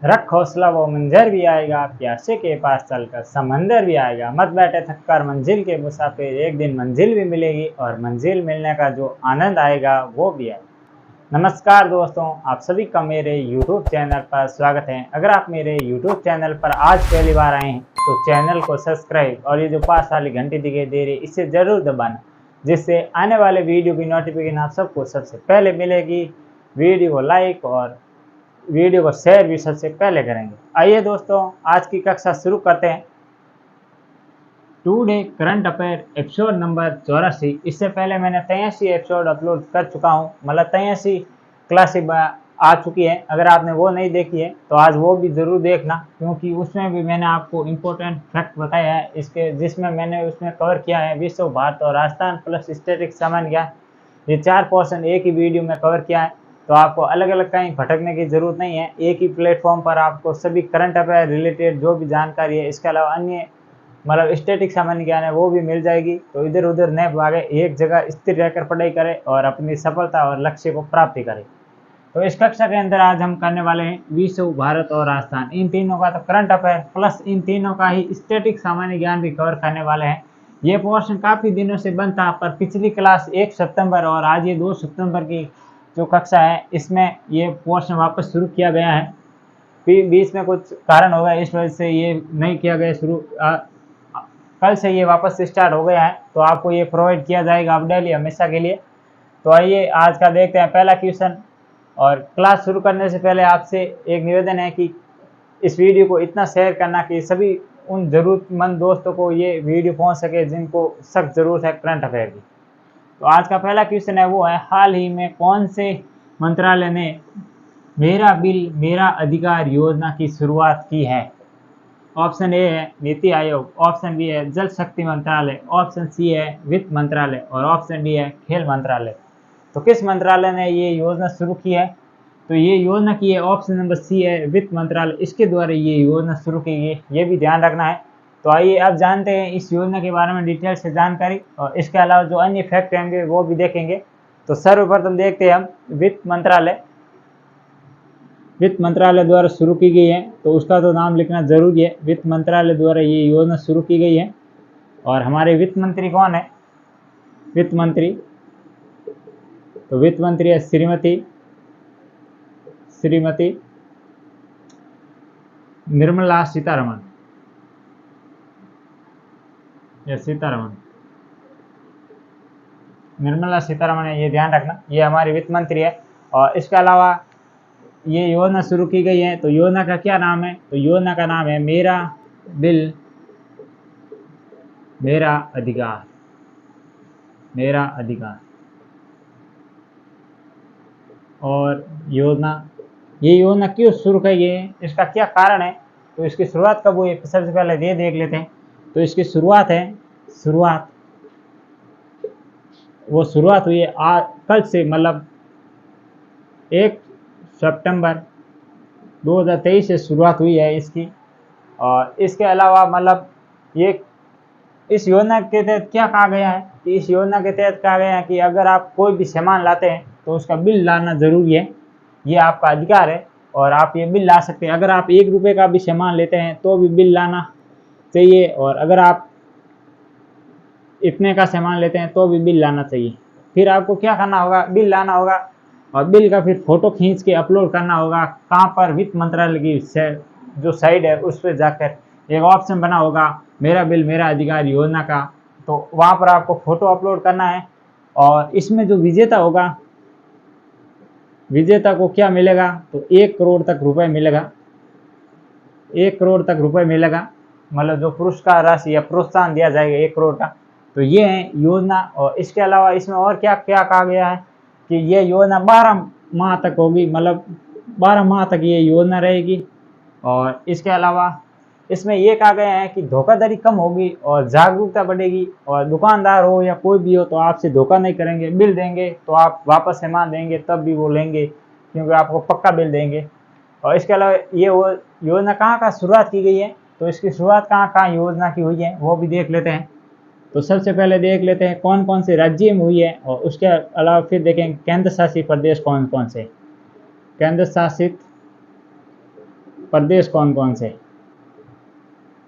रख हौसला वो मंजर भी आएगा, प्यासे के पास चलकर समंदर भी आएगा। मत बैठे थककर मंजिल के मुसाफिर, एक दिन मंजिल भी मिलेगी और मंजिल मिलने का जो आनंद आएगा वो भी आएगा। नमस्कार दोस्तों, आप सभी का मेरे YouTube चैनल पर स्वागत है। अगर आप मेरे YouTube चैनल पर आज पहली बार आए हैं तो चैनल को सब्सक्राइब और ये जो पास वाली घंटी दिखाई दे रही है इसे ज़रूर दबाना, जिससे आने वाले वीडियो की नोटिफिकेशन आप सबको सबसे पहले मिलेगी। वीडियो को लाइक और वीडियो को शेयर भी सबसे पहले करेंगे। आइए दोस्तों, आज की कक्षा शुरू करते हैं। Today current affair episode number 84। इससे पहले मैंने 83 एपिसोड अपलोड कर चुका हूँ, मतलब 83 क्लासेस आ चुकी है। अगर आपने वो नहीं देखी है तो आज वो भी ज़रूर देखना, क्योंकि उसमें भी मैंने आपको इम्पोर्टेंट फैक्ट बताया है इसके, जिसमें मैंने उसमें कवर किया है विश्व, भारत और राजस्थान प्लस स्टैटिक सामान्य ज्ञान। ये 4 पोर्शन एक ही वीडियो में कवर किया है, तो आपको अलग अलग कहीं भटकने की ज़रूरत नहीं है। एक ही प्लेटफॉर्म पर आपको सभी करंट अफेयर रिलेटेड जो भी जानकारी है, इसके अलावा अन्य मतलब स्टैटिक सामान्य ज्ञान है वो भी मिल जाएगी। तो इधर उधर न भागे, एक जगह स्थिर रहकर पढ़ाई करें और अपनी सफलता और लक्ष्य को प्राप्ति करें। तो इस कक्षा के अंदर आज हम करने वाले हैं विश्व, भारत और राजस्थान, इन तीनों का तो करंट अफेयर प्लस इन तीनों का ही स्टैटिक सामान्य ज्ञान भी कवर करने वाले हैं। ये पोर्शन काफ़ी दिनों से बंद था, पर पिछली क्लास 1 सितंबर और आज ये 2 सितंबर की जो कक्षा है इसमें ये पोर्शन वापस शुरू किया गया है। बीच में कुछ कारण हो गया, इस वजह से ये नहीं किया गया शुरू। कल से ये वापस से स्टार्ट हो गया है, तो आपको ये प्रोवाइड किया जाएगा अब डेली हमेशा के लिए। तो आइए आज का देखते हैं पहला क्वेश्चन। और क्लास शुरू करने से पहले आपसे एक निवेदन है कि इस वीडियो को इतना शेयर करना कि सभी उन ज़रूरतमंद दोस्तों को ये वीडियो पहुंच सके जिनको सख्त ज़रूरत है करंट अफेयर की। तो आज का पहला क्वेश्चन है वो है, हाल ही में कौन से मंत्रालय ने मेरा बिल मेरा अधिकार योजना की शुरुआत की है? ऑप्शन ए है नीति आयोग, ऑप्शन बी है जल शक्ति मंत्रालय, ऑप्शन सी है वित्त मंत्रालय और ऑप्शन डी है खेल मंत्रालय। तो किस मंत्रालय ने ये योजना शुरू की है? तो ये योजना की है ऑप्शन नंबर सी है वित्त मंत्रालय, इसके द्वारा ये योजना शुरू की गई, ये भी ध्यान रखना है। तो आइए अब जानते हैं इस योजना के बारे में डिटेल से जानकारी, और इसके अलावा जो अन्य फैक्ट होंगे वो भी देखेंगे। तो सर्वप्रथम देखते हैं हम वित्त मंत्रालय। वित्त मंत्रालय द्वारा शुरू की गई है, तो उसका तो नाम लिखना जरूरी है। वित्त मंत्रालय द्वारा ये योजना शुरू की गई है। और हमारे वित्त मंत्री कौन है? वित्त मंत्री, तो वित्त मंत्री है श्रीमती निर्मला सीतारमण या सीतारमण, निर्मला सीतारमण है, ये ध्यान रखना, ये हमारी वित्त मंत्री है। और इसके अलावा ये योजना शुरू की गई है, तो योजना का क्या नाम है? तो योजना का नाम है मेरा बिल मेरा अधिकार, मेरा अधिकार। और ये योजना क्यों शुरू की गई है, इसका क्या कारण है, तो इसकी शुरुआत कब हुई सबसे पहले ये देख लेते हैं। तो इसकी शुरुआत हुई है कल से, मतलब 1 सितंबर 2023 से शुरुआत हुई है इसकी। और इसके अलावा मतलब ये इस योजना के तहत क्या कहा गया है कि इस योजना के तहत कहा गया है कि अगर आप कोई भी सामान लाते हैं तो उसका बिल लाना ज़रूरी है, ये आपका अधिकार है और आप ये बिल ला सकते हैं। अगर आप 1 रुपये का भी सामान लेते हैं तो भी बिल लाना चाहिए, और अगर आप इतने का सामान लेते हैं तो भी बिल लाना चाहिए। फिर आपको क्या करना होगा? बिल लाना होगा और बिल का फिर फोटो खींच के अपलोड करना होगा। कहाँ पर? वित्त मंत्रालय की जो साइट है उस पर जाकर एक ऑप्शन बना होगा मेरा बिल मेरा अधिकार योजना का, तो वहाँ पर आपको फोटो अपलोड करना है। और इसमें जो विजेता होगा, विजेता को क्या मिलेगा? तो 1 करोड़ तक रुपए मिलेगा, 1 करोड़ तक रुपए मिलेगा, मतलब जो पुरस्कार राशि या प्रोत्साहन दिया जाएगा 1 करोड़ का। तो ये है योजना। और इसके अलावा इसमें और क्या क्या कहा गया है कि ये योजना 12 माह तक होगी, मतलब 12 माह तक ये योजना रहेगी। और इसके अलावा इसमें ये कहा गया है कि धोखाधड़ी कम होगी और जागरूकता बढ़ेगी, और दुकानदार हो या कोई भी हो तो आपसे धोखा नहीं करेंगे। बिल देंगे तो आप वापस सामान देंगे तब भी वो लेंगे, क्योंकि आपको पक्का बिल देंगे। और इसके अलावा ये वो योजना कहाँ शुरुआत की गई है, तो इसकी शुरुआत कहाँ योजना की हुई है वो भी देख लेते हैं। तो सबसे पहले देख लेते हैं कौन कौन से राज्य में हुई है, और उसके अलावा फिर देखें केंद्र शासित प्रदेश कौन कौन से। केंद्र शासित प्रदेश कौन कौन से?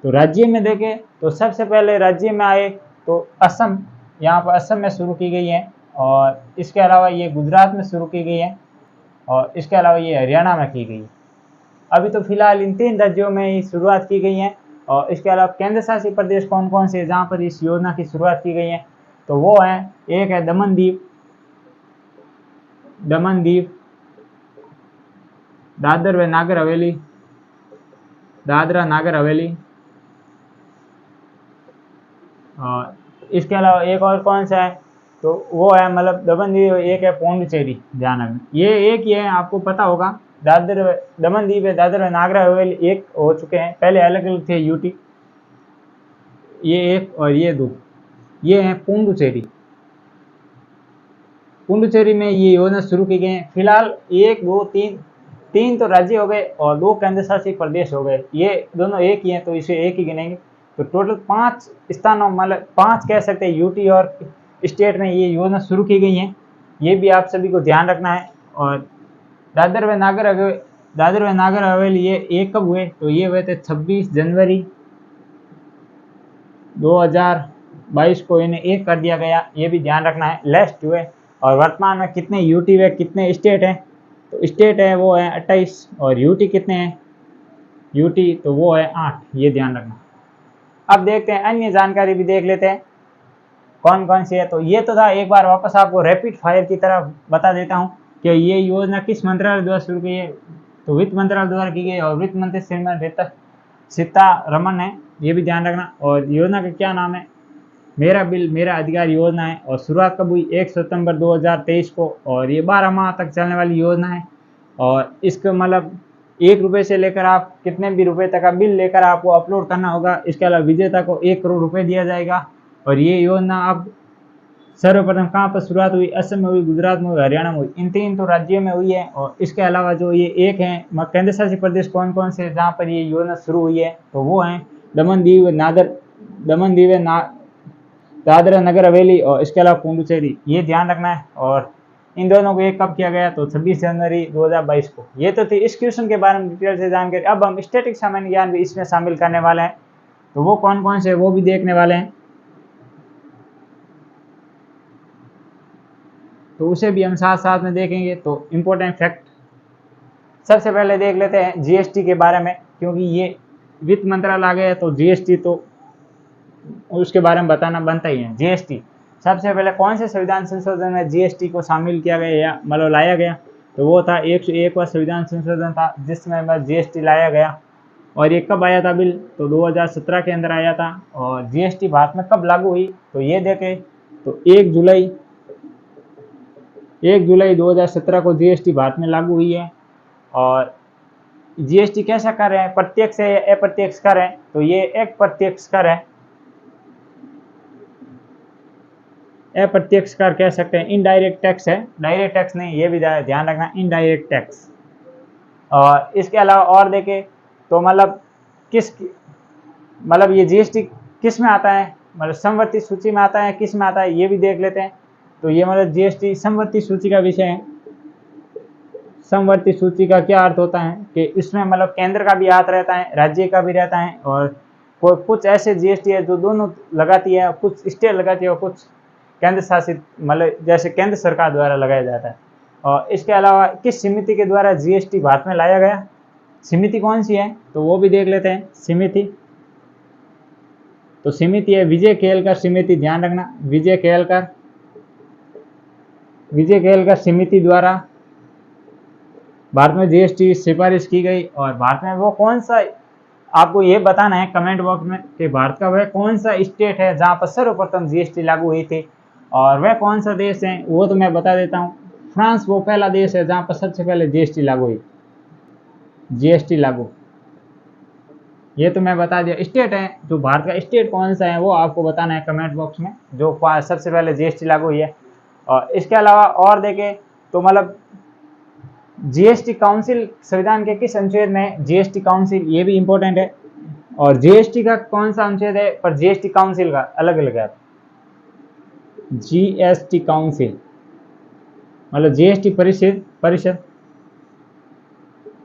तो राज्य में देखें तो सबसे पहले राज्य में आए तो असम, यहाँ पर असम में शुरू की गई है, और इसके अलावा ये गुजरात में शुरू की गई है, और इसके अलावा ये हरियाणा में की गई है। अभी तो फिलहाल इन 3 राज्यों में ही शुरुआत की गई है। और इसके अलावा केंद्र शासित प्रदेश कौन कौन से जहाँ पर इस योजना की शुरुआत की गई है, तो वो है, एक है दमन दीव, दादर व नागर हवेली, दादरा नागर हवेली, और इसके अलावा एक और कौन सा है, तो वो है मतलब दमन दीव, एक है पौंडीचेरी। ध्यान रखना, ये एक ही है, आपको पता होगा। दमन दीव है, दादर व नागर हवेली एक हो चुके हैं, पहले अलग अलग थे यूटी, ये एक और ये दो, ये है पुडुचेरी। पुडुचेरी में ये योजना शुरू की गई है। फिलहाल 1 2 3 तो राज्य हो गए और 2 केंद्र शासित प्रदेश हो गए, ये दोनों एक ही हैं तो इसे एक ही गिनेंगे। तो टोटल 5 स्थानों, मतलब 5 कह सकते हैं, यूटी और स्टेट में ये योजना शुरू की गई है। ये भी आप सभी को ध्यान रखना है। और दादर व नागर हवेली ये एक कब हुए, तो ये हुए थे 26 जनवरी 2022 को इन्हें एक कर दिया गया, ये भी ध्यान रखना है, लास्ट हुए। और वर्तमान में कितने यूटी व कितने स्टेट हैं, तो स्टेट है वो है 28, और यूटी कितने हैं, यूटी तो वो है 8, ये ध्यान रखना। अब देखते हैं अन्य जानकारी भी देख लेते हैं कौन कौन सी है। तो ये तो था, एक बार वापस आपको रैपिड फायर की तरह बता देता हूँ कि ये योजना किस मंत्रालय द्वारा शुरू की है। तो वित्त मंत्रालय द्वारा की गई और वित्त मंत्री श्रीमती सीतारमण है, ये भी ध्यान रखना। और योजना का क्या नाम है, मेरा बिल मेरा अधिकार योजना है। और शुरुआत कब हुई, 1 सितंबर 2023 को, और ये 12 माह तक चलने वाली योजना है। और इसका मतलब 1 रुपये से लेकर आप कितने भी रुपए तक का बिल लेकर आपको अपलोड करना होगा। इसके अलावा विजेता को 1 करोड़ रुपए दिया जाएगा। और ये योजना अब सर्वप्रथम कहाँ पर शुरुआत हुई, असम में हुई, गुजरात में हुई, हरियाणा में हुई, इन 3 तो राज्यों में हुई है। और इसके अलावा जो ये एक है केंद्र शासित प्रदेश कौन कौन से जहाँ पर ये योजना शुरू हुई है, तो वो हैं दमन दीव दादरा नगर हवेली, और इसके अलावा पुडुचेरी, ये ध्यान रखना है। और इन दोनों को एक कब किया गया, तो 26 जनवरी 2022 को। ये तो थी इस क्वेश्चन के बारे में डिटेल से जानकारी। अब हम स्टैटिक सामान्य ज्ञान भी इसमें शामिल करने वाले हैं, तो वो कौन कौन से वो भी देखने वाले हैं, तो उसे भी हम साथ साथ में देखेंगे। तो इम्पोर्टेंट फैक्ट सबसे पहले देख लेते हैं जीएसटी के बारे में, क्योंकि ये वित्त मंत्रालय आ गया तो जीएसटी तो उसके बारे में बताना बनता ही है। जीएसटी सबसे पहले कौन से संविधान संशोधन में जीएसटी को शामिल किया गया या मतलब लाया गया, तो वो था 101वां संविधान संशोधन था जिसमें जीएसटी लाया गया। और ये कब आया था बिल, तो 2017 के अंदर आया था। और जीएसटी भारत में कब लागू हुई, तो ये देखें तो 1 जुलाई 2017 को जीएसटी भारत में लागू हुई है। और जीएसटी कैसा कर है, प्रत्यक्ष है या अप्रत्यक्ष कर है, तो ये एक प्रत्यक्ष कर है, अप्रत्यक्ष कर कह सकते हैं। इनडायरेक्ट टैक्स है, डायरेक्ट टैक्स नहीं, ये भी ध्यान रखना, इनडायरेक्ट टैक्स। और इसके अलावा और देखें तो मतलब ये जीएसटी किस में आता है, मतलब समवर्ती सूची में आता है, किस में आता है, ये भी देख लेते हैं। तो ये मतलब जीएसटी समवर्ती सूची का विषय है। समवर्ती सूची का क्या अर्थ होता है कि इसमें मतलब केंद्र का भी हाथ रहता है, राज्य का भी रहता है, और कुछ ऐसे जीएसटी है जो दोनों लगाती है, कुछ स्टेट लगाती है और कुछ केंद्र शासित मतलब जैसे केंद्र सरकार द्वारा लगाया जाता है। और इसके अलावा किस समिति के द्वारा जीएसटी भारत में लाया गया, समिति कौन सी है, तो वो भी देख लेते हैं। समिति तो समिति है विजय केलकर समिति, ध्यान रखना, विजय केलकर समिति द्वारा भारत में जीएसटी सिफारिश की गई। और भारत में वो कौन सा, आपको ये बताना है कमेंट बॉक्स में कि भारत का वह कौन सा स्टेट है जहाँ पर सर्वप्रथम जीएसटी लागू हुई थी, और वह कौन सा देश है वो तो मैं बता देता हूँ। फ्रांस वो पहला देश है जहाँ पर सबसे पहले जीएसटी लागू हुई, जीएसटी लागू, ये तो मैं बता दिया। स्टेट है जो भारत का स्टेट कौन सा है वो आपको बताना है कमेंट बॉक्स में, जो सबसे पहले जीएसटी लागू हुई है। और इसके अलावा और देखें तो मतलब जीएसटी काउंसिल संविधान के किस अनुच्छेद में जीएसटी काउंसिल, ये भी इंपॉर्टेंट है। और जीएसटी का कौन सा अनुच्छेद है, पर जीएसटी काउंसिल का अलग अलग है। जीएसटी काउंसिल मतलब जीएसटी परिषद,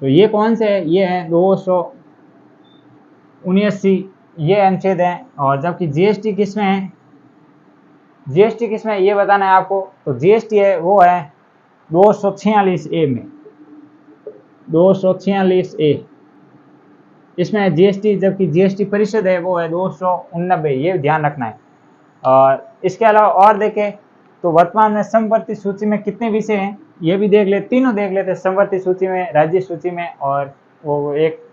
तो ये कौन से है? ये है 279 ये अनुच्छेद है। और जबकि जीएसटी किस में है, जीएसटी किस में है ये बताना है आपको। तो जीएसटी है वो है 246A में, 246A इसमें जीएसटी, जबकि जीएसटी परिषद है वो है 289, ये ध्यान रखना है। और इसके अलावा और देखें तो वर्तमान में समवर्ती सूची में कितने विषय हैं ये भी देख ले, तीनों देख लेते हैं, समवर्ती सूची में, राज्य सूची में और वो एक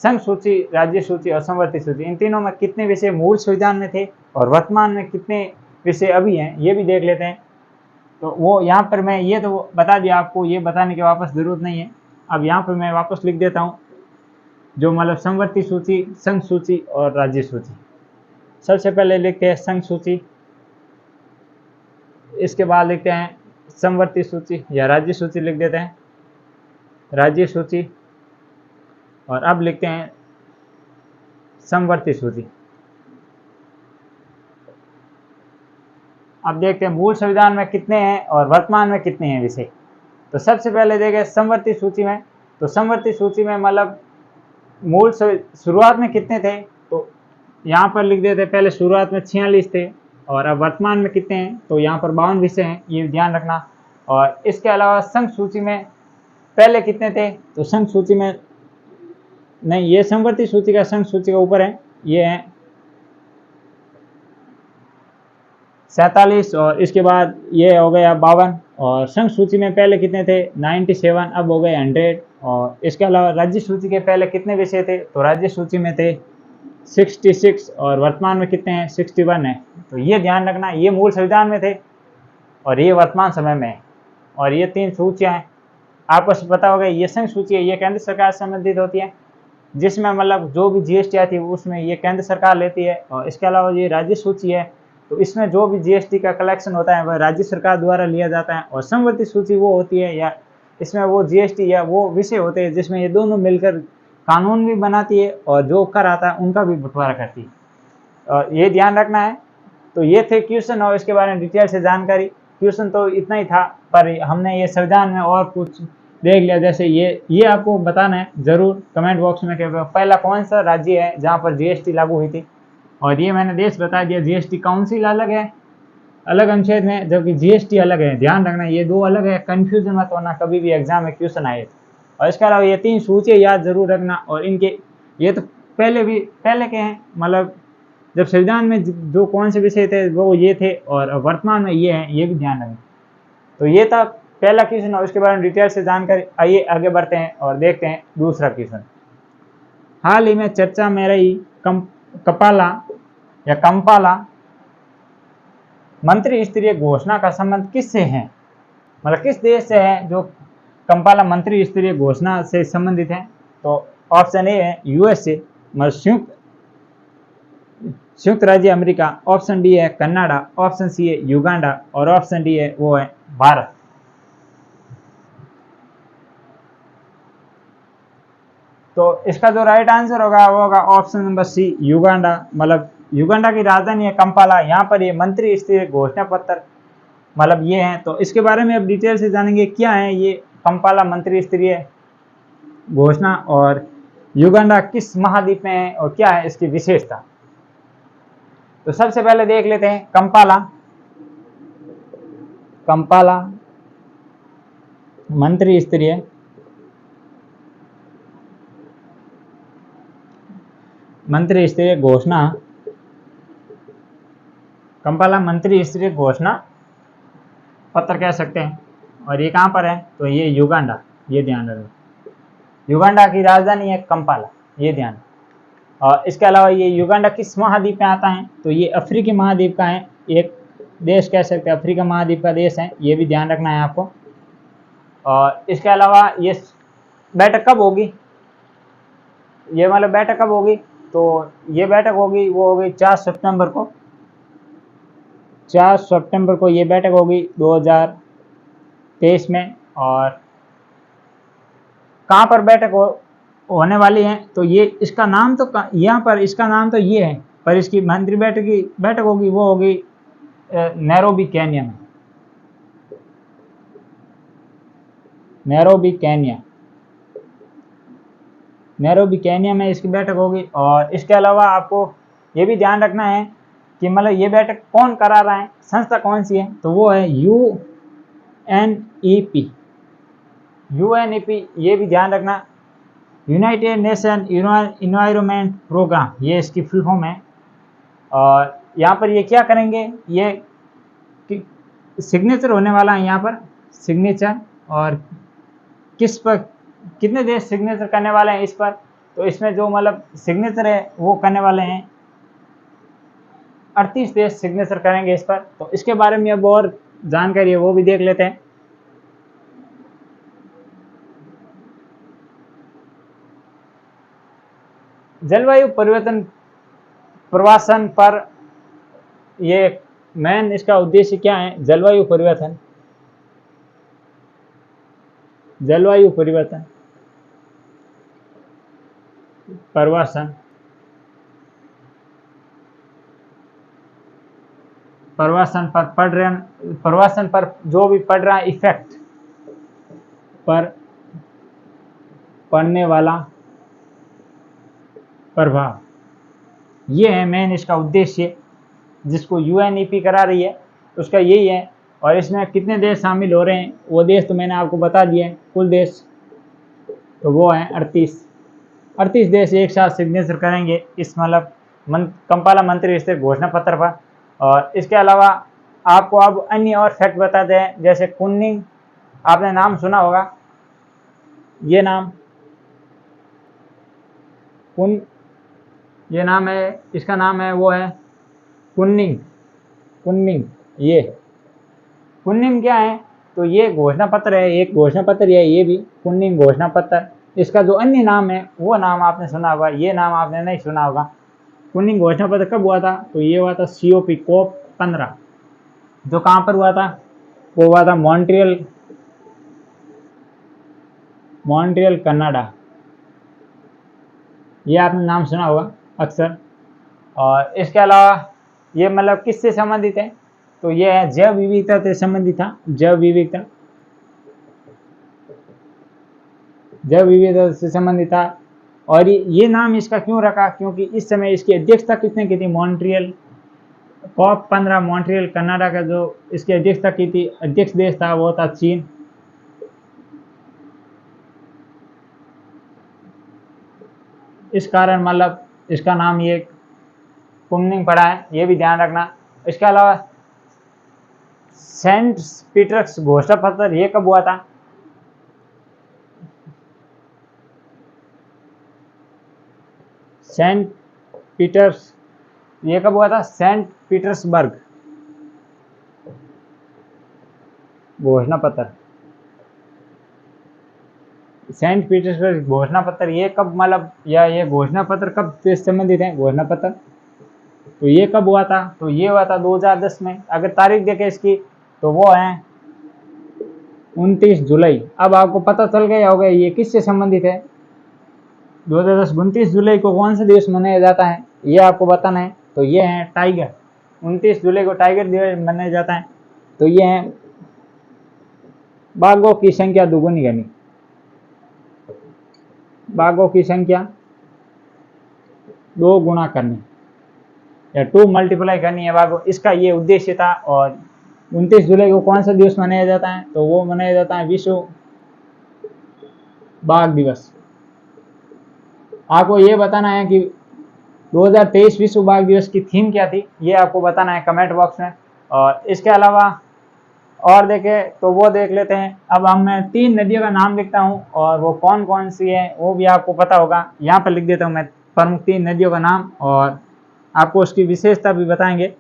संघ सूची, राज्य सूची और समवर्ती सूची, इन तीनों में कितने विषय मूल संविधान में थे और वर्तमान में कितने विषय अभी हैं ये भी देख लेते हैं। तो वो यहाँ पर मैं ये तो बता दिया आपको, ये बताने की वापस जरूरत नहीं है। अब यहाँ पर मैं वापस लिख देता हूँ जो मतलब समवर्ती सूची, संघ सूची और राज्य सूची। सबसे पहले लिखते हैं संघ सूची, इसके बाद लिखते हैं समवर्ती सूची या राज्य सूची, लिख देते हैं राज्य सूची, और अब लिखते हैं समवर्ती सूची। अब देखते हैं मूल संविधान में कितने हैं और वर्तमान में कितने हैं विषय। तो सबसे पहले देखें समवर्ती सूची में, तो समवर्ती सूची में मतलब मूल शुरुआत में कितने थे, तो यहाँ पर लिख देते हैं पहले शुरुआत में 46 थे और अब वर्तमान में कितने हैं, तो यहाँ पर 52 विषय हैं, ये ध्यान रखना। और इसके अलावा संघ सूची में पहले कितने थे, तो संघ सूची में नहीं, ये समवर्ती सूची का संघ सूची का ऊपर है, ये है 47 और इसके बाद ये हो गया 52। और संघ सूची में पहले कितने थे 97, अब हो गए 100। और इसके अलावा राज्य सूची के पहले कितने विषय थे, तो राज्य सूची में थे 66 और वर्तमान में कितने हैं 61 है। तो ये ध्यान रखना, ये मूल संविधान में थे और ये वर्तमान समय में है। और ये 3 सूचियाँ हैं, आपको पता होगा ये संघ सूची है, ये केंद्र सरकार से संबंधित होती है, जिसमें मतलब जो भी जीएसटी आती है उसमें ये केंद्र सरकार लेती है। और इसके अलावा ये राज्य सूची है, तो इसमें जो भी जीएसटी का कलेक्शन होता है वह राज्य सरकार द्वारा लिया जाता है। और समवर्ती सूची वो होती है या इसमें वो जीएसटी या वो विषय होते हैं जिसमें ये दोनों मिलकर कानून भी बनाती है और जो कर आता है उनका भी बंटवारा करती है, और ये ध्यान रखना है। तो ये थे क्वेश्चन और इसके बारे में डिटेल से जानकारी। क्वेश्चन तो इतना ही था, पर हमने ये संविधान में और कुछ देख लिया, जैसे ये आपको बताना है जरूर कमेंट बॉक्स में कि पहला कौन सा राज्य है जहाँ पर जीएसटी लागू हुई थी। और ये मैंने देश बता दिया, जीएसटी काउंसिल अलग है, अलग अनुच्छेद में, जबकि जीएसटी अलग है, ध्यान रखना ये दो अलग है, कंफ्यूजन मत होना कभी भी एग्जाम में क्वेश्चन आए। और इसके अलावा ये 3 सूचियाँ याद जरूर रखना, और इनके ये तो पहले के हैं, मतलब जब संविधान में जो कौन से विषय थे वो ये थे और वर्तमान में ये हैं, ये भी ध्यान रखना। तो ये था पहला क्वेश्चन और उसके बारे में डिटेल से जानकारी। आइए आगे बढ़ते हैं और देखते हैं दूसरा क्वेश्चन। हाल ही में चर्चा में रही कंपाला मंत्री स्तरीय घोषणा का संबंध किससे है, मतलब किस देश से है जो कंपाला मंत्री स्तरीय घोषणा से संबंधित है। तो ऑप्शन ए है यूएस से, मतलब संयुक्त राज्य अमेरिका, ऑप्शन डी है कनाडा, ऑप्शन सी है युगांडा और ऑप्शन डी है वो है भारत। तो इसका जो राइट आंसर होगा वो होगा ऑप्शन नंबर सी युगांडा, मतलब युगांडा की राजधानी है कंपाला। यहाँ पर ये मंत्री स्तरीय घोषणा पत्र मतलब ये है। तो इसके बारे में अब डिटेल से जानेंगे क्या है ये कंपाला मंत्री स्तरीय घोषणा और युगांडा किस महाद्वीप में है और क्या है इसकी विशेषता। तो सबसे पहले देख लेते हैं कंपाला मंत्री स्तरीय घोषणा, कंपाला मंत्री स्तरीय घोषणा पत्र कह सकते हैं। और ये कहाँ पर है, तो ये युगांडा, ये ध्यान रखना, युगांडा की राजधानी है कंपाला, ये ध्यान। और इसके अलावा ये युगांडा किस महाद्वीप में आता है, तो ये अफ्रीकी महाद्वीप का है, एक देश कह सकते हैं, अफ्रीका महाद्वीप का देश है, ये भी ध्यान रखना है आपको। और इसके अलावा ये बैठक कब होगी, ये मतलब बैठक कब होगी, तो ये बैठक होगी वो होगी 4 सितंबर को, 4 सितंबर को ये बैठक होगी 2023 में। और कहाँ पर बैठक होने वाली है, तो ये इसका नाम तो यहाँ पर इसका नाम तो ये है, पर इसकी मंत्री बैठक होगी वो होगी नैरोबी केन्या में, नैरोबी केन्या। नैरोबी केन्या में इसकी बैठक होगी। और इसके अलावा आपको ये भी ध्यान रखना है कि मतलब ये बैठक कौन करा रहा है, संस्था कौन सी है, तो वो है UNEP। ये भी ध्यान रखना, यूनाइटेड नेशन इन्वायरमेंट प्रोग्राम, ये इसकी फुल फॉर्म है। और यहाँ पर ये क्या करेंगे, ये सिग्नेचर होने वाला है यहाँ पर सिग्नेचर, और किस पर कितने देश सिग्नेचर करने वाले हैं इस पर, तो इसमें जो मतलब सिग्नेचर है वो करने वाले हैं 38 देश सिग्नेचर करेंगे इस पर। तो इसके बारे में अब और जानकारी है वो भी देख लेते हैं। जलवायु परिवर्तन प्रवासन पर ये मेन इसका उद्देश्य क्या है, जलवायु परिवर्तन प्रवासन पर जो भी पड़ रहा है इफेक्ट पर पड़ने वाला प्रभाव, ये है मेन इसका उद्देश्य जिसको UNEP करा रही है, उसका यही है। और इसमें कितने देश शामिल हो रहे हैं वो देश तो मैंने आपको बता दिए हैं, कुल देश तो वो है 38 देश एक साथ सिग्नेचर करेंगे इस मतलब कंपाला मंत्री स्तर घोषणा पत्र पर। और इसके अलावा आपको अब अन्य और फैक्ट बताते हैं, जैसे कुनमिंग, आपने नाम सुना होगा, ये नाम ये नाम है, इसका नाम है वो है कुनमिंग। ये कुनमिंग क्या है, तो ये घोषणा पत्र है, एक घोषणा पत्र है ये भी कुनमिंग घोषणा पत्र। इसका जो अन्य नाम है वो नाम आपने सुना होगा, ये नाम आपने नहीं सुना होगा। कुनमिंग घोषणा पत्र कब हुआ था, तो ये हुआ था COP COP15, जो कहाँ पर हुआ था, वो हुआ था मॉन्ट्रियल कनाडा। ये आपने नाम सुना होगा अक्सर। और इसके अलावा ये मतलब किससे संबंधित है, तो ये है जैव विविधता से संबंधित था, जैव विविधता से संबंधित था। और ये नाम इसका क्यों रखा, क्योंकि इस समय इसकी अध्यक्षता किसने की थी, मॉन्ट्रियल COP15 मॉन्ट्रियल कनाडा का जो इसकी अध्यक्षता की थी, अध्यक्ष देश था वो था चीन। इस कारण मतलब इसका नाम ये कुनमिंग पड़ा है, ये भी ध्यान रखना। इसके अलावा सेंट पीटर्स घोषणा पत्र ये कब हुआ था, सेंट पीटर्सबर्ग घोषणा पत्र, सेंट पीटर्सबर्ग घोषणा पत्र ये कब मतलब, या ये घोषणा पत्र कब से संबंधित है घोषणा पत्र, तो ये कब हुआ था, तो ये हुआ था 2010 में। अगर तारीख देखें इसकी तो वो है 29 जुलाई। अब आपको पता चल गया होगा ये किससे संबंधित है, 2010 29 जुलाई को कौन सा दिवस मनाया जाता है ये आपको बताना है। तो ये है टाइगर, 29 जुलाई को टाइगर दिवस मनाया जाता है। तो ये है बाघों की संख्या दुगुनी करनी, बाघों की संख्या 2 गुना करनी या 2 मल्टीप्लाई करनी है बाघों, इसका ये उद्देश्य था। और 29 जुलाई को कौन सा दिवस मनाया जाता है, तो वो मनाया जाता है विश्व बाघ दिवस। आपको ये बताना है कि 2023 विश्व बाघ दिवस की थीम क्या थी, ये आपको बताना है कमेंट बॉक्स में। और इसके अलावा और देखें तो वो देख लेते हैं। अब हम मैं 3 नदियों का नाम लिखता हूँ और वो कौन कौन सी है वो भी आपको पता होगा। यहाँ पर लिख देता हूँ मैं प्रमुख 3 नदियों का नाम, और आपको उसकी विशेषता भी बताएंगे।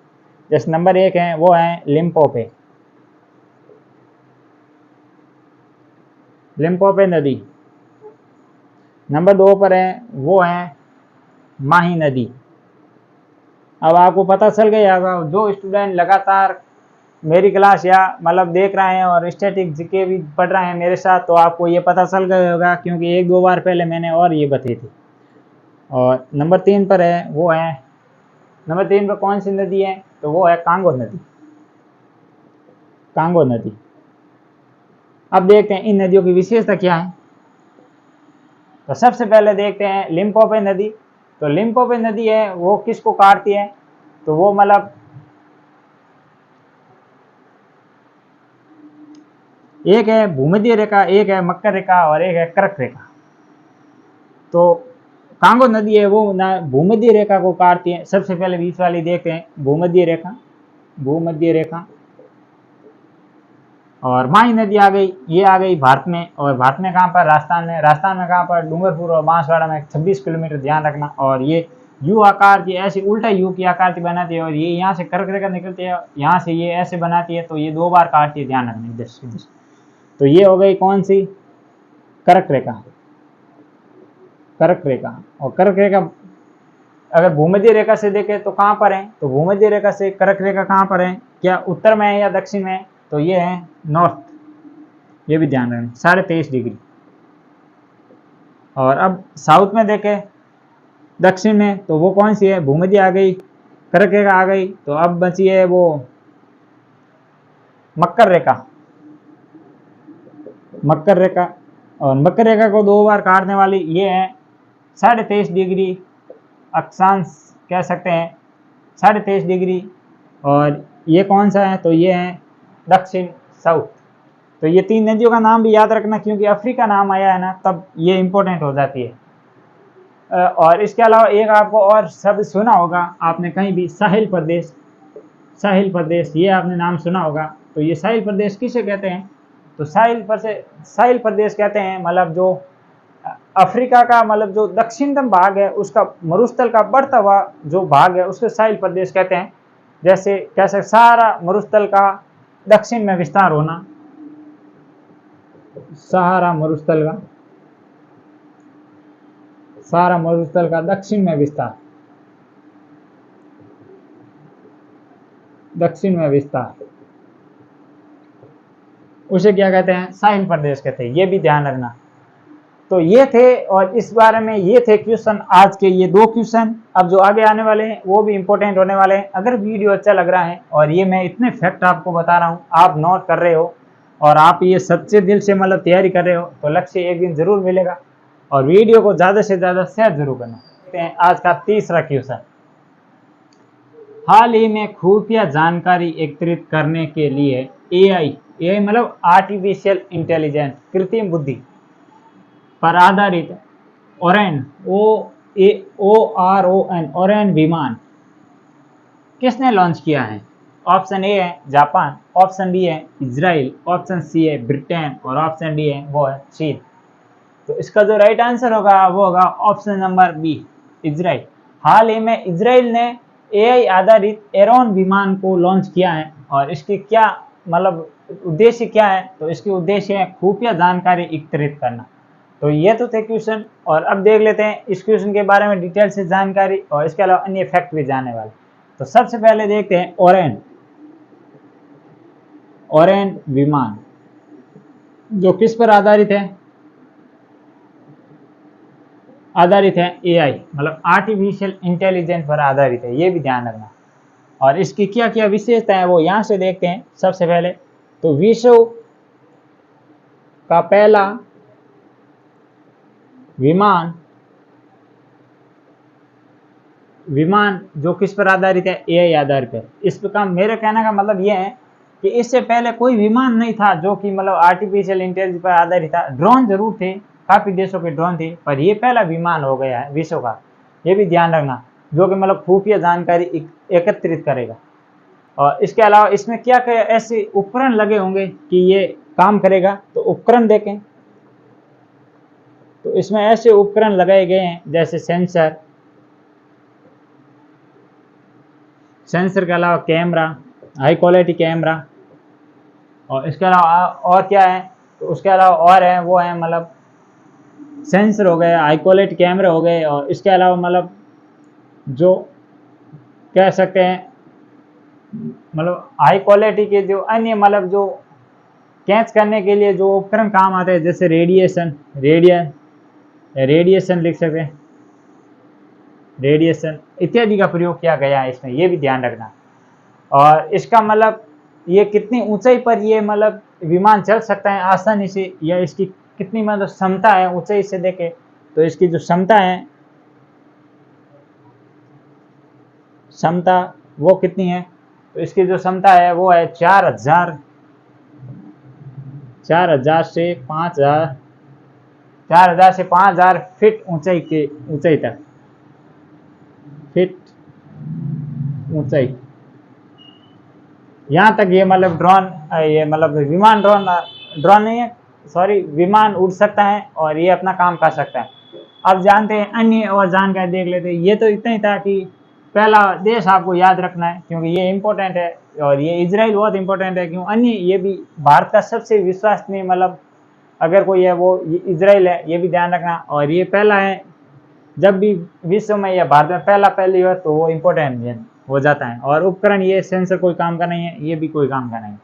जैसे नंबर 1 है वो है लिम्पोपे नदी। नंबर 2 पर है वो है माही नदी। अब आपको पता चल गया होगा, जो स्टूडेंट लगातार मेरी क्लास या मतलब देख रहे हैं और स्टैटिक जीके भी पढ़ रहे हैं मेरे साथ, तो आपको ये पता चल गया होगा क्योंकि 1-2 बार पहले मैंने और ये बताई थी। और नंबर 3 पर है वो है, नंबर 3 पर कौन सी नदी है, तो वो है कांगो नदी। अब देखते हैं इन नदियों की विशेषता क्या है। तो सबसे पहले देखते हैं लिम्पोपो नदी। तो लिम्पोपो नदी है वो किसको काटती है, तो वो मतलब एक है भूमध्य रेखा, एक है मकर रेखा और एक है कर्क रेखा। तो कांगो नदी है वो ना भूमध्य रेखा को काटती है। सबसे पहले बीच वाली देखते हैं भूमध्य रेखा, भूमध्य रेखा। और माही नदी आ गई, ये आ गई भारत में, और भारत में कहाँ पर, राजस्थान में। राजस्थान में कहाँ पर, डूंगरपुर और बांसवाड़ा में 26 किलोमीटर, ध्यान रखना। और ये यू आकार की, ऐसी उल्टा यू की आकार की बनाती है, और ये यहाँ से कर्क रेखा निकलती है, यहाँ से ये ऐसे बनाती है, तो ये 2 बार काटती है, ध्यान रखना इधर से इधर। तो ये हो गई कौन सी, कर्क रेखा, कर्क रेखा। और कर्क रेखा अगर भूमध्य रेखा से देखें तो कहाँ पर है, तो भूमध्य रेखा से कर्क रेखा कहाँ पर है, क्या उत्तर में है या दक्षिण में है, तो ये है नॉर्थ, ये भी ध्यान रखना 23.5 डिग्री। और अब साउथ में देखें, दक्षिण में, तो वो कौन सी है, भूमध्य आ गई, कर्क रेखा आ गई, तो अब बची है वो मकर रेखा, मकर रेखा। और मकर रेखा को 2 बार काटने वाली ये है 23.5 डिग्री अक्षांश, कह सकते हैं 23.5 डिग्री। और ये कौन सा है, तो ये है दक्षिण, साउथ। तो ये 3 नदियों का नाम भी याद रखना, क्योंकि अफ्रीका नाम आया है ना, तब ये इंपॉर्टेंट हो जाती है। और इसके अलावा एक आपको और शब्द सुना होगा आपने कहीं भी, साहिल प्रदेश, साहिल प्रदेश, ये आपने नाम सुना होगा। तो ये साहिल प्रदेश किसे कहते हैं, तो साहिल प्रदेश कहते हैं मतलब जो अफ्रीका का मतलब जो दक्षिणतम भाग है उसका मरुस्थल का बढ़ता हुआ जो भाग है उसको साहिल प्रदेश कहते हैं। जैसे कैसे सहारा मरुस्थल का दक्षिण में विस्तार होना, सहारा मरुस्थल का, सहारा मरुस्थल का दक्षिण में विस्तार, दक्षिण में विस्तार, उसे क्या कहते हैं, साहिल प्रदेश कहते हैं। ये भी ध्यान रखना। तो ये थे, और इस बारे में ये थे क्वेश्चन आज के, ये 2 क्वेश्चन। अब जो आगे आने वाले हैं वो भी इंपॉर्टेंट होने वाले हैं। अगर वीडियो अच्छा लग रहा है और ये मैं इतने फैक्ट आपको बता रहा हूँ, आप नोट कर रहे हो और आप ये सच्चे दिल से मतलब तैयारी कर रहे हो, तो लक्ष्य एक दिन जरूर मिलेगा। और वीडियो को ज़्यादा से ज़्यादा शेयर जरूर करना। देखते हैं आज का तीसरा क्वेश्चन। हाल ही में खुफिया जानकारी एकत्रित करने के लिए एआई मतलब आर्टिफिशियल इंटेलिजेंस, कृत्रिम बुद्धि पर आधारित ओरेन, ओरेन विमान किसने लॉन्च किया है। ऑप्शन ए है जापान, ऑप्शन बी है इजराइल, ऑप्शन सी है ब्रिटेन और ऑप्शन डी है वो है चीन। तो इसका जो राइट आंसर होगा वो होगा ऑप्शन नंबर बी, इजराइल। हाल ही में इजराइल ने एआई आधारित एरोन विमान को लॉन्च किया है। और इसकी क्या मतलब उद्देश्य क्या है, तो इसकी उद्देश्य है खुफिया जानकारी एकत्रित करना। तो ये तो थे क्वेश्चन, और अब देख लेते हैं इस क्वेश्चन के बारे में डिटेल से जानकारी और इसके अलावा अन्य फैक्ट भी जानने वाले। तो सबसे पहले देखते हैं ओरेन विमान जो किस पर आधारित है, आधारित है एआई मतलब आर्टिफिशियल इंटेलिजेंस पर आधारित है, ये भी ध्यान रखना। और इसकी क्या क्या विशेषता है वो यहाँ से देखते हैं। सबसे पहले तो विश्व का पहला विमान जो किस पर आधारित है, एआई आधारित है। इस पर मेरे कहने का मतलब ये है कि इससे पहले कोई विमान नहीं था जो कि मतलब आर्टिफिशियल इंटेलिजेंस पर आधारित था। ड्रोन जरूर थे, काफी देशों के ड्रोन थे, पर ये पहला विमान हो गया है विश्व का, ये भी ध्यान रखना, जो कि मतलब खुफिया जानकारी एकत्रित करेगा। और इसके अलावा इसमें क्या क्या ऐसे उपकरण लगे होंगे कि ये काम करेगा, तो उपकरण देखें तो इसमें ऐसे उपकरण लगाए गए हैं जैसे सेंसर के अलावा कैमरा, हाई क्वालिटी कैमरा, और इसके अलावा और क्या है, तो उसके अलावा और है वो है मतलब सेंसर हो गए, हाई क्वालिटी कैमरे हो गए, और इसके अलावा मतलब जो कह सकते हैं मतलब हाई क्वालिटी के जो अन्य मतलब जो कैच करने के लिए जो उपकरण काम आते हैं, जैसे रेडिएशन लिख सकते हैं, रेडिएशन इत्यादि का प्रयोग किया गया है इसमें, ये भी ध्यान रखना। और इसका मतलब ये कितनी ऊंचाई पर ये मतलब विमान चल सकता है आसानी से, या इसकी कितनी मतलब क्षमता है ऊंचाई से देखे, तो इसकी जो क्षमता है, क्षमता वो कितनी है, तो इसकी जो क्षमता है वो है 4000 से 5000 फीट ऊंचाई तक, फीट ऊंचाई, यहाँ तक ये मतलब ड्रोन, ये मतलब विमान, ड्रोन नहीं है, सॉरी, विमान उड़ सकता है और ये अपना काम कर सकता है। अब जानते हैं अन्य और जानकारी देख लेते हैं। ये तो इतना ही था कि पहला देश आपको याद रखना है क्योंकि ये इम्पोर्टेंट है, और ये इजराइल बहुत इंपॉर्टेंट है क्यों, अन्य ये भी भारत का सबसे विश्वसनीय मतलब अगर कोई है वो इजराइल है, ये भी ध्यान रखना। और ये पहला है, जब भी विश्व में या भारत में पहली हो तो वो इम्पोर्टेंट हो जाता है। और उपकरण, ये सेंसर कोई काम का नहीं है, ये भी कोई काम का नहीं है।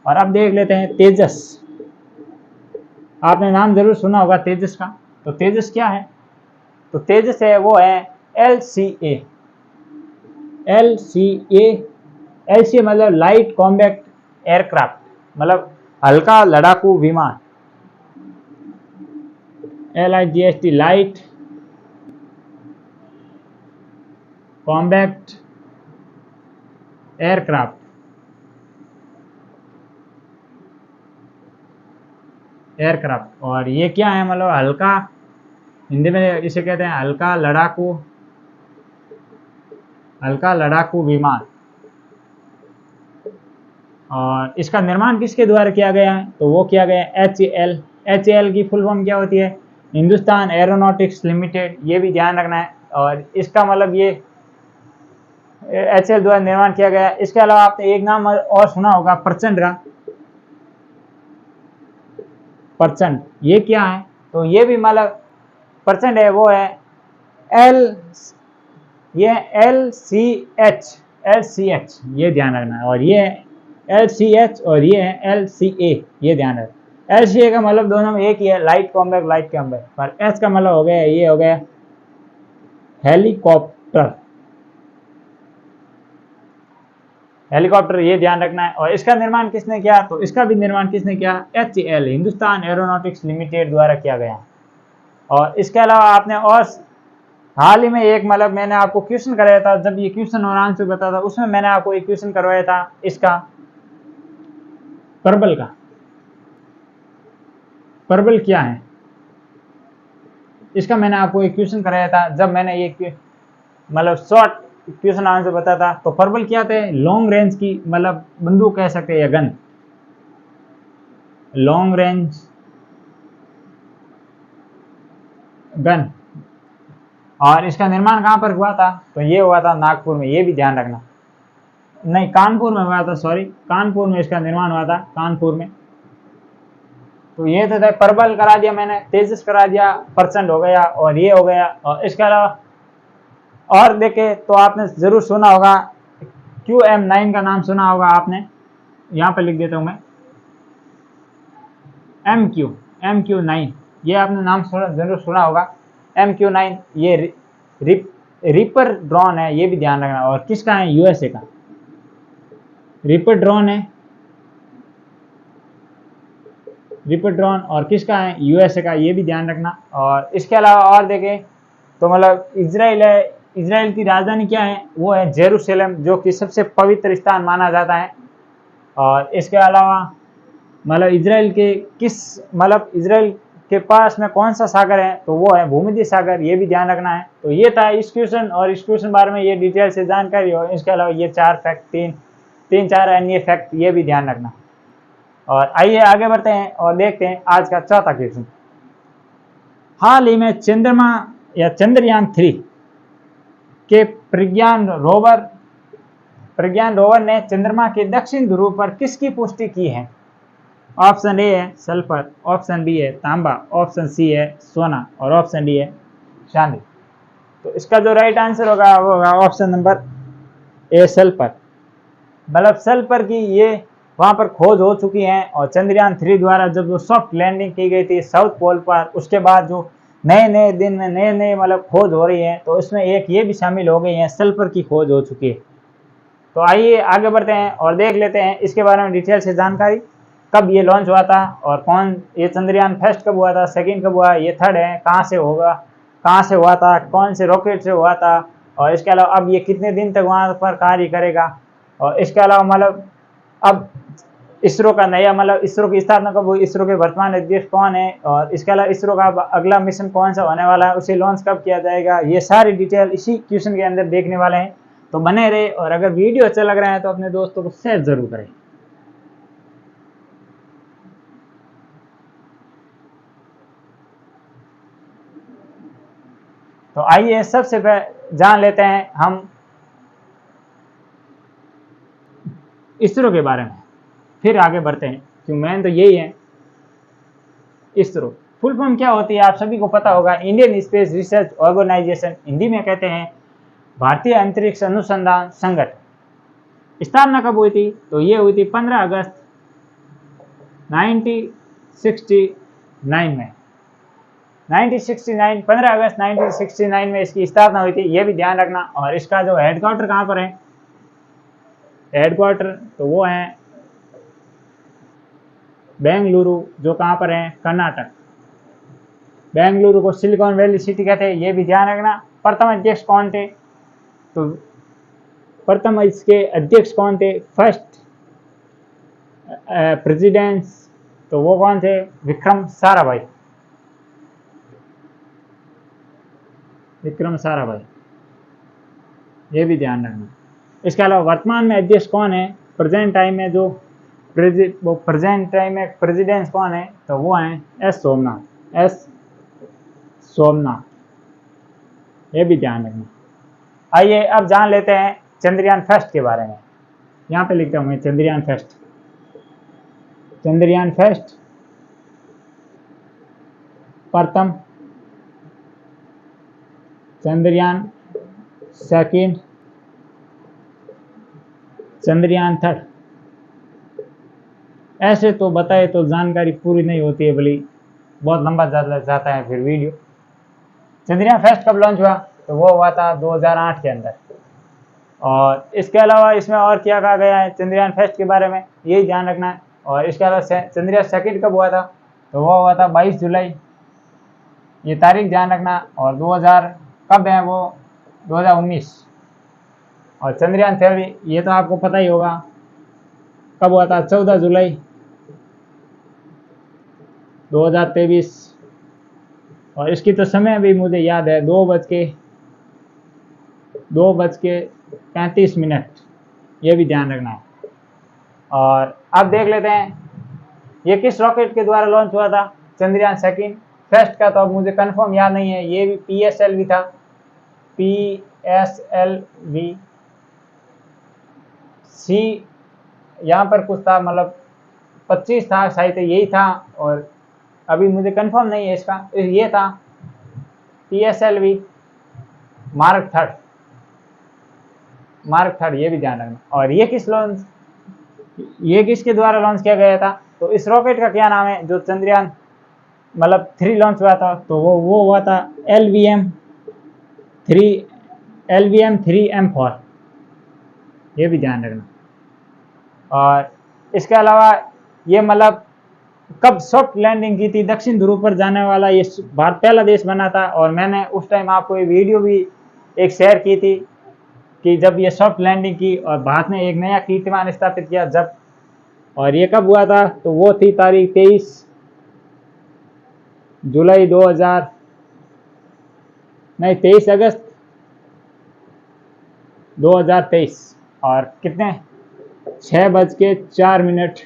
और अब देख लेते हैं तेजस। आपने नाम जरूर सुना होगा तेजस का। तो तेजस क्या है, तो तेजस है वो है LCA। LCA मतलब लाइट कॉम्बैक्ट एयरक्राफ्ट, मतलब हल्का लड़ाकू विमान। LIGHT, light combat aircraft. और ये क्या है, मतलब हल्का, हिंदी में इसे कहते हैं हल्का लड़ाकू विमान। और इसका निर्माण किसके द्वारा किया गया है, तो वो किया गया है HAL। HAL की फुल फॉर्म क्या होती है, हिंदुस्तान एरोनॉटिक्स लिमिटेड, ये भी ध्यान रखना है। और इसका मतलब ये HAL द्वारा निर्माण किया गया है। इसके अलावा आपने एक नाम और सुना होगा प्रचंड का। प्रचंड ये क्या है, तो ये भी मतलब प्रचंड है वो है ये LCH, ये ध्यान रखना है। और ये है LCH और ये है LCA, ये ध्यान रखना। LCA का मतलब दोनों में एक ही है, लाइट कॉम्बैक्ट। पर H का मतलब हो गया, ये हो गया हेलीकॉप्टर, ये ध्यान रखना है। और इसका निर्माण किसने किया, तो इसका भी निर्माण किसने किया, HAL, हिंदुस्तान एरोनॉटिक्स लिमिटेड द्वारा किया गया। और इसके अलावा आपने और हाल ही में एक मतलब मैंने आपको क्वेश्चन कराया था, जब ये क्वेश्चन और आंसर बताया था उसमें मैंने आपको एक क्वेश्चन करवाया था इसका परबल का। परबल क्या है, इसका मैंने आपको एक क्वेश्चन कराया था जब मैंने ये मतलब शॉर्ट क्वेश्चन आंसर बताया था। तो परबल क्या थे, लॉन्ग रेंज की मतलब बंदूक कह सकते हैं या गन, लॉन्ग रेंज गन। और इसका निर्माण कहाँ पर हुआ था, तो ये हुआ था नागपुर में, ये भी ध्यान रखना। नहीं, कानपुर में हुआ था, सॉरी, कानपुर में इसका निर्माण हुआ था, कानपुर में। तो ये तो था, परबल करा दिया मैंने, तेजस करा दिया, प्रचंड हो गया और ये हो गया। और इसके अलावा और देखे तो आपने जरूर सुना होगा QM9 का नाम सुना होगा आपने, यहाँ पर लिख देता हूँ मैं, MQ9, ये आपने नाम जरूर सुना होगा। MQ9 ये रिपर ड्रोन है, ये भी ध्यान रखना। और किसका है, USA का रिपर ड्रोन है, रिपर ड्रोन। और किसका है, USA का, ये भी ध्यान रखना। और इसके अलावा और देखें तो मतलब इजराइल है, इजराइल की राजधानी क्या है, वो है जेरूशलेम, जो कि सबसे पवित्र स्थान माना जाता है। और इसके अलावा मतलब इजराइल के पास में कौन सा सागर है, तो वो है भूमध्य सागर, ये भी ध्यान रखना है। तो ये था इस क्वेश्चन, और इस क्वेश्चन बारे में ये डिटेल से जानकारी हो। इसके अलावा ये 4 फैक्ट, तीन चार अन्य फैक्ट, ये भी ध्यान रखना। और आइए आगे बढ़ते हैं और देखते हैं आज का चौथा क्वेश्चन। हाल ही में चंद्रमा या चंद्रयान-3 के प्रज्ञान रोवर ने चंद्रमा के दक्षिण ध्रुव पर किसकी पुष्टि की है। ऑप्शन ए है सल्फर, ऑप्शन बी है तांबा, ऑप्शन सी है सोना और ऑप्शन डी है चांदी। तो इसका जो राइट आंसर होगा वो होगा ऑप्शन नंबर ए सल्फर। मतलब सल्फर की ये वहां पर खोज हो चुकी है। और चंद्रयान-3 द्वारा जब वो सॉफ्ट लैंडिंग की गई थी साउथ पोल पर, उसके बाद जो नए दिन में नए मतलब खोज हो रही है, तो इसमें एक ये भी शामिल हो गई है, सल्फर की खोज हो चुकी है। तो आइए आगे बढ़ते हैं और देख लेते हैं इसके बारे में डिटेल से जानकारी। कब ये लॉन्च हुआ था और कौन, ये चंद्रयान फर्स्ट कब हुआ था, सेकंड कब हुआ, ये थर्ड है, कहाँ से होगा, कहाँ से हुआ था, कौन से रॉकेट से हुआ था, और इसके अलावा अब ये कितने दिन तक वहाँ पर कार्य करेगा, और इसके अलावा मतलब अब इसरो का नया, मतलब इसरो की स्थापना कब हुई, इसरो के वर्तमान अध्यक्ष कौन है, और इसके अलावा इसरो का अगला मिशन कौन सा होने वाला है, उसे लॉन्च कब किया जाएगा, ये सारी डिटेल इसी क्वेश्चन के अंदर देखने वाले हैं। तो बने रहे, और अगर वीडियो अच्छा लग रहा है तो अपने दोस्तों को शेयर जरूर करें। तो आइए सबसे पहले जान लेते हैं हम इसरो के बारे में, फिर आगे बढ़ते हैं, क्यों मेन तो यही है। इसरो फुल फॉर्म क्या होती है आप सभी को पता होगा, Indian Space Research Organisation, Hindi में कहते हैं भारतीय अंतरिक्ष अनुसंधान संगठन। स्थापना कब हुई थी, तो ये हुई थी 15 अगस्त 1969 में। 1969 15 अगस्त 1969 में इसकी स्थापना हुई थी, ये भी ध्यान रखना। और इसका जो हेडक्वार्टर कहाँ पर है, हेडक्वार्टर तो वो है बेंगलुरु, जो कहाँ पर है, कर्नाटक। बेंगलुरु को सिलिकॉन वैली सिटी कहते हैं, ये भी ध्यान रखना। प्रथम अध्यक्ष कौन थे, तो प्रथम इसके अध्यक्ष कौन थे, फर्स्ट प्रेसिडेंट्स, तो वो कौन थे, विक्रम साराभाई, विक्रम साराभाई, ये भी ध्यान रखना। इसके अलावा वर्तमान में अध्यक्ष कौन है, प्रेजेंट टाइम में जो प्रेजेंट टाइम में प्रेसिडेंट कौन है, तो वो हैं एस सोमनाथ, एस सोमनाथ, ये भी ध्यान रखना। आइए अब जान लेते हैं चंद्रयान फर्स्ट के बारे में। यहाँ पे लिखता हूँ मैं चंद्रयान फर्स्ट। चंद्रयान फर्स्ट प्रथम, चंद्रयान सेकंड, चंद्रयान थर्ड। ऐसे तो बताए तो जानकारी पूरी नहीं होती है, भली बहुत लंबा जाता है फिर वीडियो। चंद्रयान फर्स्ट कब लॉन्च हुआ, तो वो हुआ था 2008 के अंदर। और इसके अलावा इसमें और क्या कहा गया है चंद्रयान फर्स्ट के बारे में, यही ध्यान रखना है। और इसके अलावा चंद्रयान सेकंड कब हुआ था, तो वो हुआ था 22 जुलाई, ये तारीख ध्यान रखना। और 2000 कब है वो, 2019। और चंद्रयान थर्ड ये तो आपको पता ही होगा कब हुआ था, 14 जुलाई 2023। और इसकी तो समय भी मुझे याद है, 2:35, ये भी ध्यान रखना है। और अब देख लेते हैं ये किस रॉकेट के द्वारा लॉन्च हुआ था, चंद्रयान सेकंड। फर्स्ट का तो अब मुझे कंफर्म याद नहीं है, ये भी PSLV था, PSLV सी, यहाँ पर कुछ था, मतलब 25 था शायद, यही था। और अभी मुझे कंफर्म नहीं है इसका, ये था PSLV मार्क थर्ड, ये भी ध्यान रखना। और ये किसके द्वारा लॉन्च किया गया था, तो इस रॉकेट का क्या नाम है जो चंद्रयान मतलब 3 लॉन्च हुआ था, तो वो हुआ था LVM-3M4, ये भी ध्यान रखना। और इसके अलावा ये मतलब कब सॉफ्ट लैंडिंग की थी, दक्षिण ध्रुव पर जाने वाला ये भारत पहला देश बना था। और मैंने उस टाइम आपको ये वीडियो भी एक शेयर की थी कि जब ये सॉफ्ट लैंडिंग की और भारत ने एक नया कीर्तिमान स्थापित किया जब। और ये कब हुआ था, तो वो थी तारीख 23 जुलाई 23 अगस्त 2023। और कितने, 6:04,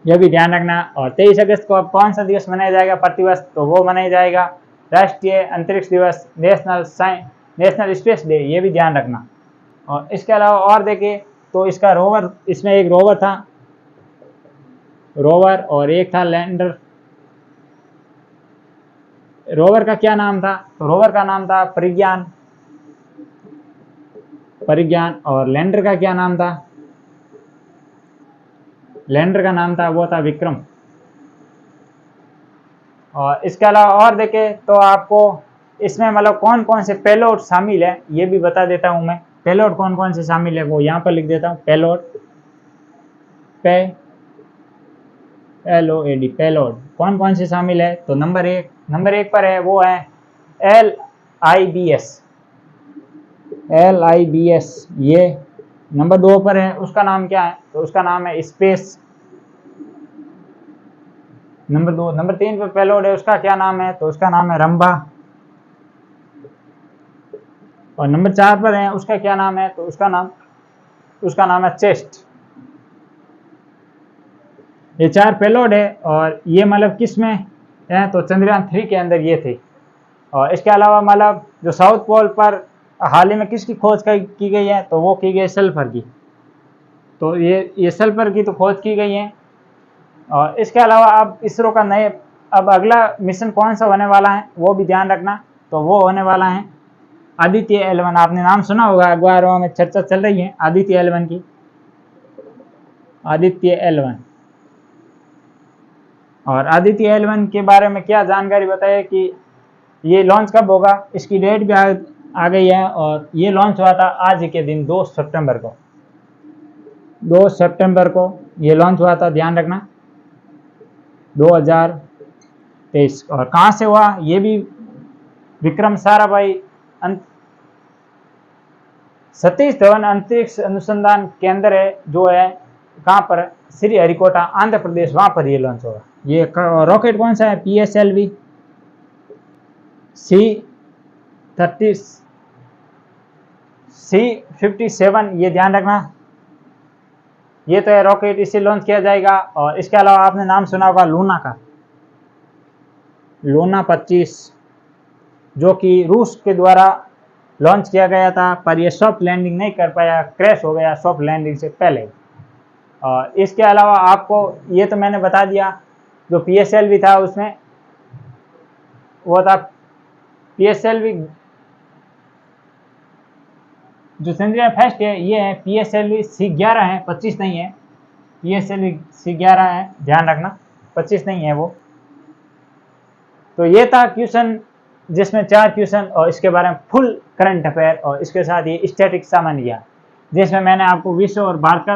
यह भी ध्यान रखना। और 23 अगस्त को अब कौन सा दिवस मनाया जाएगा प्रतिवर्ष, तो वो मनाया जाएगा राष्ट्रीय अंतरिक्ष दिवस, नेशनल स्पेस डे, ये भी ध्यान रखना। और इसके अलावा और देखें तो इसका रोवर, इसमें एक रोवर था, रोवर और एक था लैंडर। रोवर का क्या नाम था, तो रोवर का नाम था प्रज्ञान, और लैंडर का क्या नाम था, लैंडर का नाम था वो था विक्रम। और इसके अलावा और देखें तो आपको इसमें मतलब कौन कौन से पेलोड शामिल है ये भी बता देता हूं मैं। पेलोड कौन कौन से शामिल है वो यहाँ पर लिख देता हूँ। LOAD पेलोड कौन कौन सी शामिल है? तो नंबर एक पर है वो है LIBS ये। नंबर 2 पर है, उसका नाम क्या है? तो उसका नाम है स्पेस। नंबर 2। नंबर 3 पर पेलोड है, उसका क्या नाम है? तो उसका नाम है रंभा। और नंबर 4 पर है, उसका क्या नाम है? तो उसका नाम है चेस्ट। ये 4 पेलोड है और ये मतलब किस में है? तो चंद्रयान 3 के अंदर ये थे। और इसके अलावा मतलब जो साउथ पोल पर हाल ही में किसकी खोज की गई है? तो वो की गई सल्फर की। तो ये सल्फर की तो खोज की गई है। और इसके अलावा अब इसरो का अब अगला मिशन कौन सा होने वाला है वो भी ध्यान रखना। तो वो होने वाला है आदित्य L1। आपने नाम सुना होगा, अखबारों में चर्चा चल रही है आदित्य L1 की। आदित्य L1 और आदित्य L1 के बारे में क्या जानकारी बताइए कि ये लॉन्च कब होगा? इसकी डेट भी आ गई है और ये लॉन्च हुआ था आज के दिन 2 सितंबर को। 2 सितंबर को ये लॉन्च हुआ था, ध्यान रखना, 2023। और कहाँ से हुआ? ये भी विक्रम साराभाई सतीश धवन अंतरिक्ष अनुसंधान केंद्र है जो है कहाँ पर? श्री हरिकोटा आंध्र प्रदेश, वहां पर ये लॉन्च होगा। ये रॉकेट कौन सा है? PSLV C57, ये ध्यान रखना। ये तो है रॉकेट, इसे लॉन्च किया जाएगा। और इसके अलावा आपने नाम सुना होगा लूना का, लूना 25, जो कि रूस के द्वारा लॉन्च किया गया था, पर यह सॉफ्ट लैंडिंग नहीं कर पाया, क्रैश हो गया सॉफ्ट लैंडिंग से पहले। और इसके अलावा आपको ये तो मैंने बता दिया, जो PSLV था उसमें वो था PSLV जो चंद्रयान फर्स्ट है ये है PSLV C11 है, 25 नहीं है। PSLV C11 है, ध्यान रखना, 25 नहीं है वो। तो ये था क्वेश्चन, जिसमें 4 क्वेश्चन और इसके बारे में फुल करंट अफेयर और इसके साथ ये स्टैटिक सामान्य ज्ञान, जिसमें मैंने आपको विश्व और भारत का